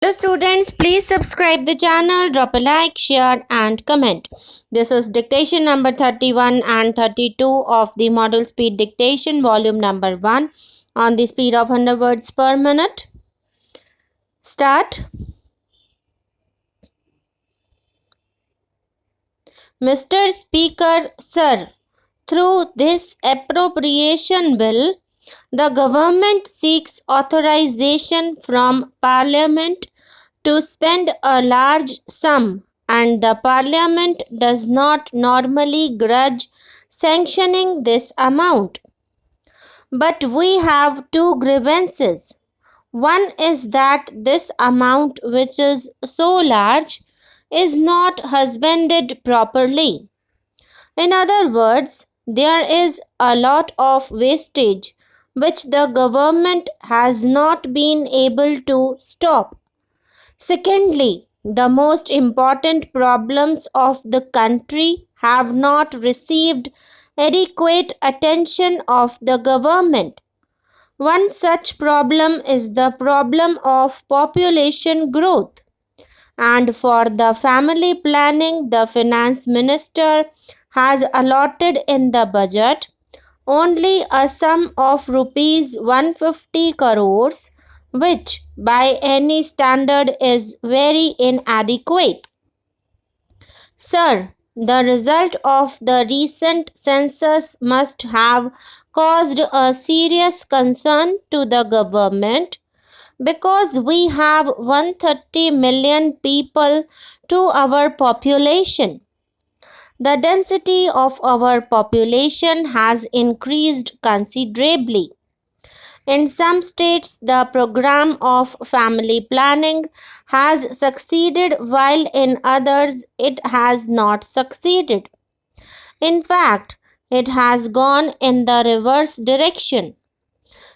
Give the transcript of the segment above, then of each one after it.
Hello students, please subscribe the channel, drop a like, share and comment. This is dictation number 31 and 32 of the model speed dictation volume number 1 on the speed of 100 words per minute. Start. Mr. Speaker, sir, through this appropriation bill, the government seeks authorization from Parliament to spend a large sum, and the Parliament does not normally grudge sanctioning this amount. But we have two grievances. One is that this amount, which is so large, is not husbanded properly. In other words, there is a lot of wastage which the government has not been able to stop. Secondly, the most important problems of the country have not received adequate attention of the government. One such problem is the problem of population growth. And for the family planning, the finance minister has allotted in the budget only a sum of rupees 150 crores, which by any standard is very inadequate. Sir, the result of the recent census must have caused a serious concern to the government because we have 130 million people to our population. The density of our population has increased considerably. In some states, the program of family planning has succeeded, while in others, it has not succeeded. In fact, it has gone in the reverse direction.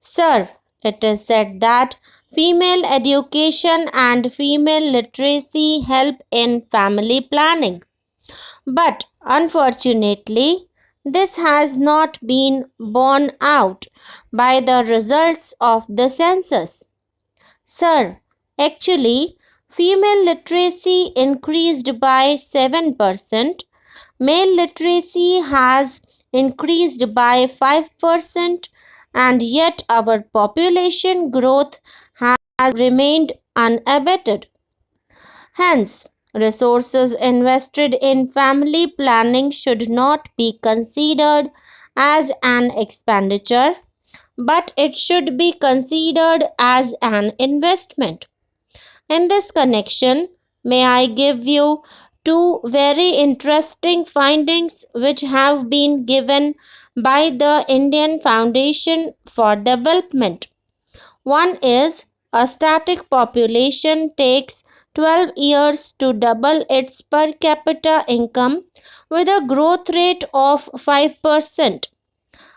Sir, it is said that female education and female literacy help in family planning. But unfortunately, this has not been borne out by the results of the census. Sir, actually, female literacy increased by 7%, male literacy has increased by 5%, and yet our population growth has remained unabated. Hence, resources invested in family planning should not be considered as an expenditure, but it should be considered as an investment. In this connection, may I give you two very interesting findings which have been given by the Indian Foundation for Development. One is a static population takes 12 years to double its per capita income with a growth rate of 5%.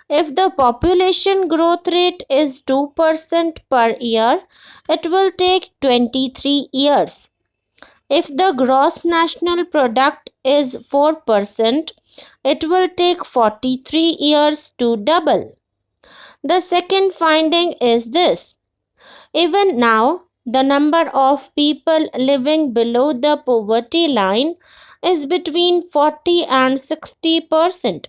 If the population growth rate is 2% per year, it will take 23 years. If the gross national product is 4%, it will take 43 years to double. The second finding is this. Even now, the number of people living below the poverty line is between 40 and 60%.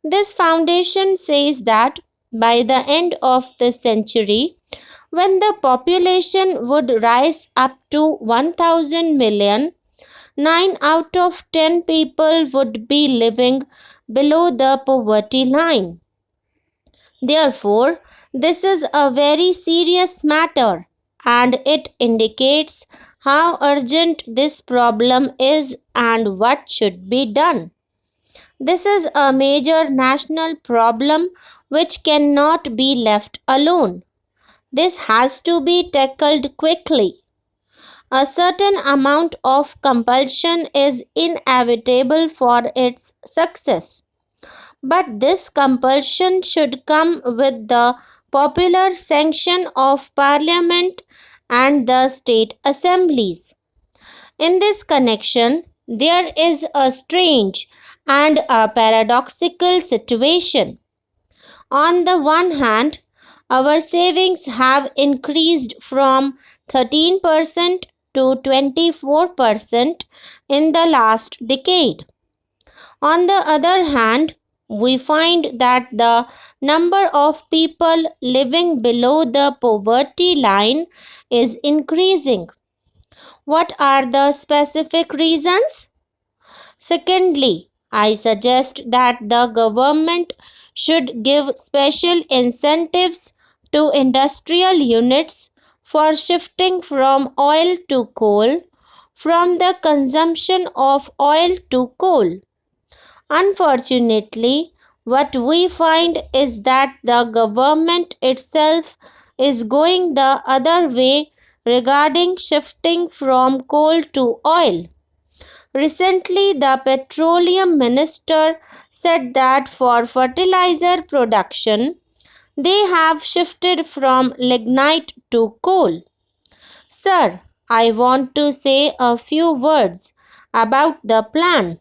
This foundation says that by the end of the century, when the population would rise up to 1000 million, 9 out of 10 people would be living below the poverty line. Therefore, this is a very serious matter and it indicates how urgent this problem is and what should be done. This is a major national problem which cannot be left alone. This has to be tackled quickly. A certain amount of compulsion is inevitable for its success. But this compulsion should come with the popular sanction of Parliament and the state assemblies. In this connection, there is a strange and a paradoxical situation. On the one hand, Our savings have increased from 13% to 24% in the last decade. On the other hand, we find that the number of people living below the poverty line is increasing. What are the specific reasons? Secondly, I suggest that the government should give special incentives to industrial units for shifting from oil to coal, from the consumption of oil to coal. Unfortunately, what we find is that the government itself is going the other way regarding shifting from coal to oil. Recently, the petroleum minister said that for fertilizer production, they have shifted from lignite to coal. Sir, I want to say a few words about the plan.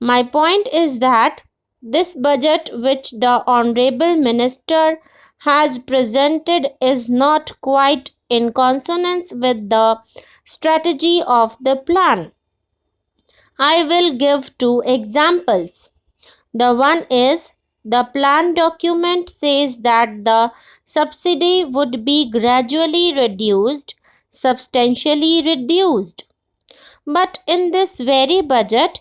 My point is that this budget which the Honorable Minister has presented is not quite in consonance with the strategy of the plan. I will give two examples. The one is the plan document says that the subsidy would be gradually reduced, substantially reduced. But in this very budget,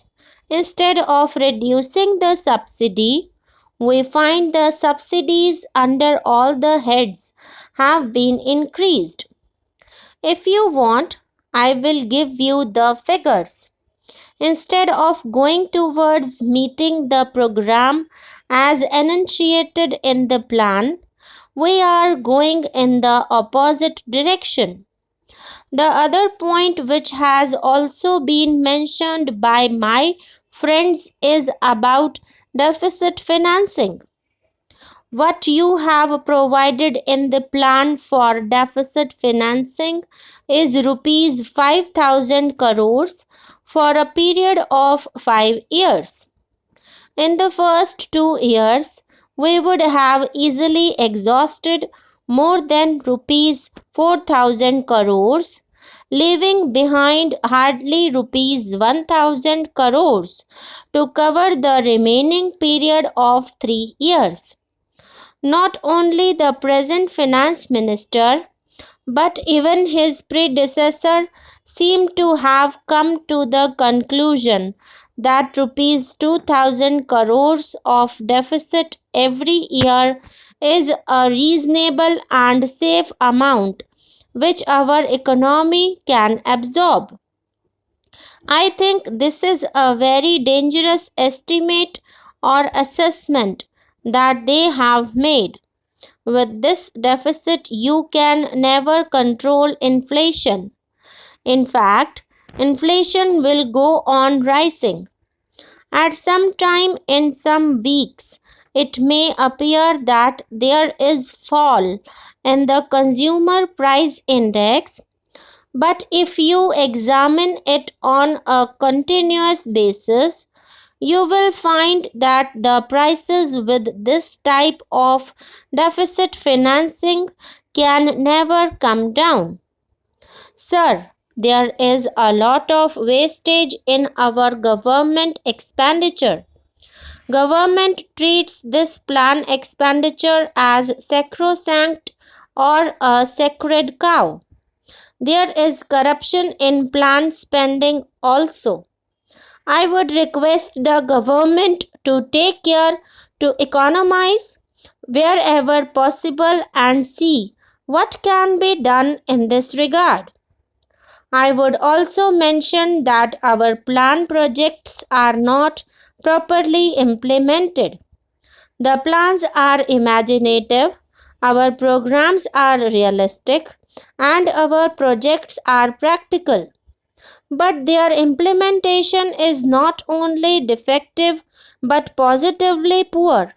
instead of reducing the subsidy, we find the subsidies under all the heads have been increased. If you want, I will give you the figures. Instead of going towards meeting the program as enunciated in the plan, we are going in the opposite direction. The other point, which has also been mentioned by my friends, is about deficit financing. What you have provided in the plan for deficit financing is rupees 5,000 crores for a period of 5 years. In the first 2 years, we would have easily exhausted more than rupees 4,000 crores, leaving behind hardly rupees 1,000 crores to cover the remaining period of 3 years. Not only the present finance minister, but even his predecessor seemed to have come to the conclusion that rupees 2,000 crores of deficit every year is a reasonable and safe amount which our economy can absorb. I think this is a very dangerous estimate or assessment that they have made. With this deficit, you can never control inflation. In fact, inflation will go on rising. At some time in some weeks, it may appear that there is fall in the consumer price index, but if you examine it on a continuous basis, you will find that the prices with this type of deficit financing can never come down. Sir, there is a lot of wastage in our government expenditure. Government treats this plan expenditure as sacrosanct or a sacred cow. There is corruption in plan spending also. I would request the government to take care to economize wherever possible and see what can be done in this regard. I would also mention that our plan projects are not properly implemented. The plans are imaginative, our programs are realistic, and our projects are practical. But their implementation is not only defective but positively poor.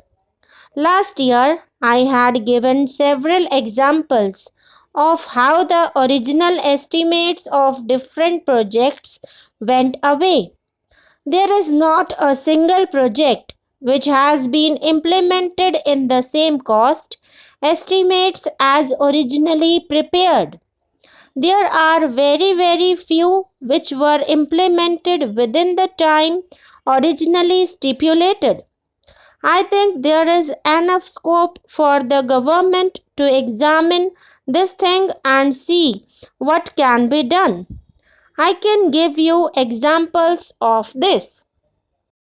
Last year, I had given several examples of how the original estimates of different projects went away. There is not a single project which has been implemented in the same cost estimates as originally prepared. There are very few which were implemented within the time originally stipulated. I think there is enough scope for the government to examine this thing and see what can be done. I can give you examples of this.